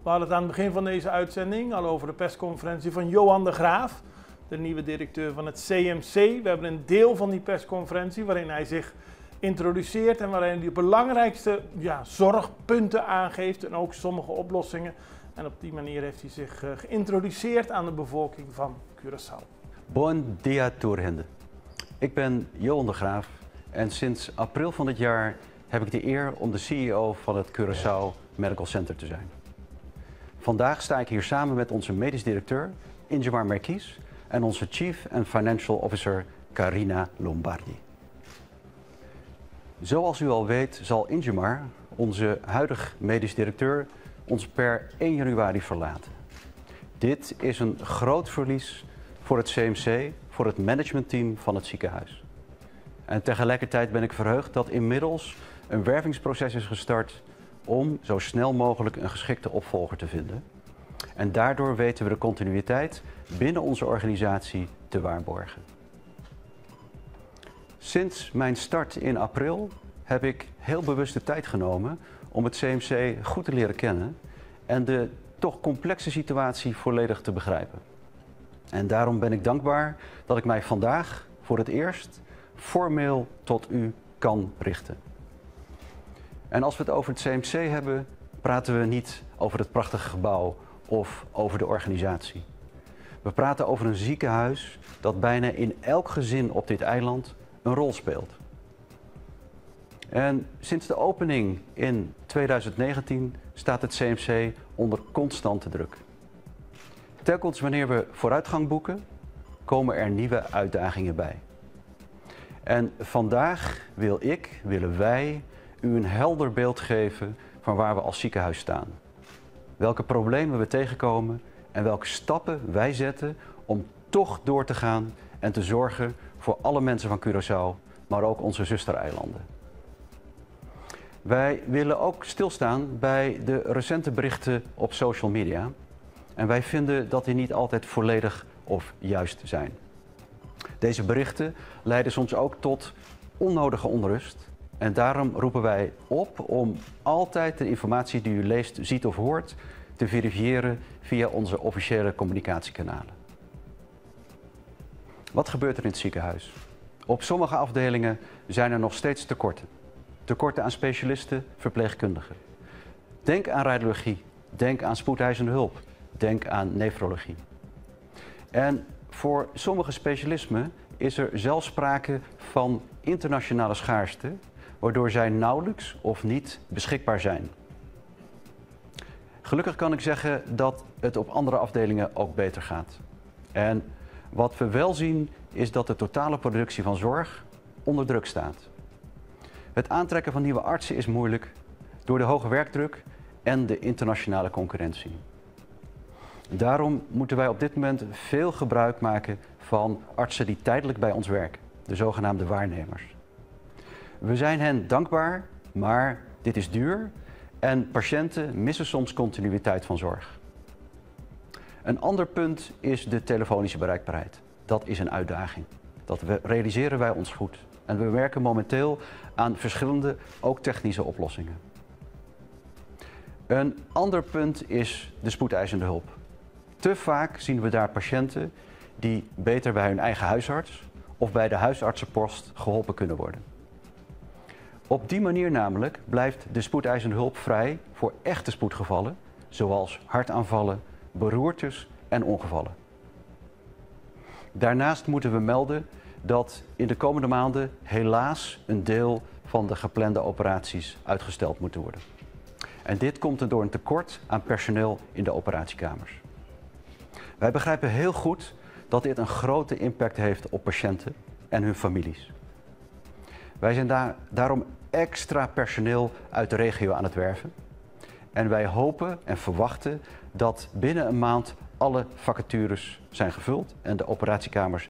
We hadden het aan het begin van deze uitzending al over de persconferentie van Johan de Graaf, de nieuwe directeur van het CMC. We hebben een deel van die persconferentie waarin hij zich introduceert en waarin hij de belangrijkste zorgpunten aangeeft en ook sommige oplossingen. En op die manier heeft hij zich geïntroduceerd aan de bevolking van Curaçao. Bom dia, Toerhende. Ik ben Johan de Graaf en sinds april van dit jaar heb ik de eer om de CEO van het Curaçao Medical Center te zijn. Vandaag sta ik hier samen met onze medisch directeur Ingemar Merkies en onze Chief and Financial Officer Carina Lombardi. Zoals u al weet zal Ingemar, onze huidige medisch directeur, ons per 1 januari verlaten. Dit is een groot verlies voor het CMC, voor het managementteam van het ziekenhuis. En tegelijkertijd ben ik verheugd dat inmiddels een wervingsproces is gestart om zo snel mogelijk een geschikte opvolger te vinden. En daardoor weten we de continuïteit binnen onze organisatie te waarborgen. Sinds mijn start in april heb ik heel bewust de tijd genomen om het CMC goed te leren kennen en de toch complexe situatie volledig te begrijpen. En daarom ben ik dankbaar dat ik mij vandaag voor het eerst formeel tot u kan richten. En als we het over het CMC hebben, praten we niet over het prachtige gebouw of over de organisatie. We praten over een ziekenhuis dat bijna in elk gezin op dit eiland een rol speelt. En sinds de opening in 2019 staat het CMC onder constante druk. Telkens wanneer we vooruitgang boeken, komen er nieuwe uitdagingen bij. En vandaag willen wij u een helder beeld geven van waar we als ziekenhuis staan. Welke problemen we tegenkomen en welke stappen wij zetten om toch door te gaan en te zorgen voor alle mensen van Curaçao, maar ook onze zustereilanden. Wij willen ook stilstaan bij de recente berichten op social media. En wij vinden dat die niet altijd volledig of juist zijn. Deze berichten leiden soms ook tot onnodige onrust. En daarom roepen wij op om altijd de informatie die u leest, ziet of hoort te verifiëren via onze officiële communicatiekanalen. Wat gebeurt er in het ziekenhuis? Op sommige afdelingen zijn er nog steeds tekorten. Tekorten aan specialisten, verpleegkundigen. Denk aan radiologie, denk aan spoedeisende hulp, denk aan nefrologie. En voor sommige specialismen is er zelfs sprake van internationale schaarste, waardoor zij nauwelijks of niet beschikbaar zijn. Gelukkig kan ik zeggen dat het op andere afdelingen ook beter gaat. En wat we wel zien is dat de totale productie van zorg onder druk staat. Het aantrekken van nieuwe artsen is moeilijk door de hoge werkdruk en de internationale concurrentie. Daarom moeten wij op dit moment veel gebruik maken van artsen die tijdelijk bij ons werken, de zogenaamde waarnemers. We zijn hen dankbaar, maar dit is duur en patiënten missen soms continuïteit van zorg. Een ander punt is de telefonische bereikbaarheid. Dat is een uitdaging. Dat realiseren wij ons goed. En we werken momenteel aan verschillende, ook technische oplossingen. Een ander punt is de spoedeisende hulp. Te vaak zien we daar patiënten die beter bij hun eigen huisarts of bij de huisartsenpost geholpen kunnen worden. Op die manier namelijk blijft de spoedeisende hulp vrij voor echte spoedgevallen, zoals hartaanvallen, beroertes en ongevallen. Daarnaast moeten we melden dat in de komende maanden helaas een deel van de geplande operaties uitgesteld moeten worden. En dit komt door een tekort aan personeel in de operatiekamers. Wij begrijpen heel goed dat dit een grote impact heeft op patiënten en hun families. Wij zijn daarom extra personeel uit de regio aan het werven. En wij hopen en verwachten dat binnen een maand alle vacatures zijn gevuld en de operatiekamers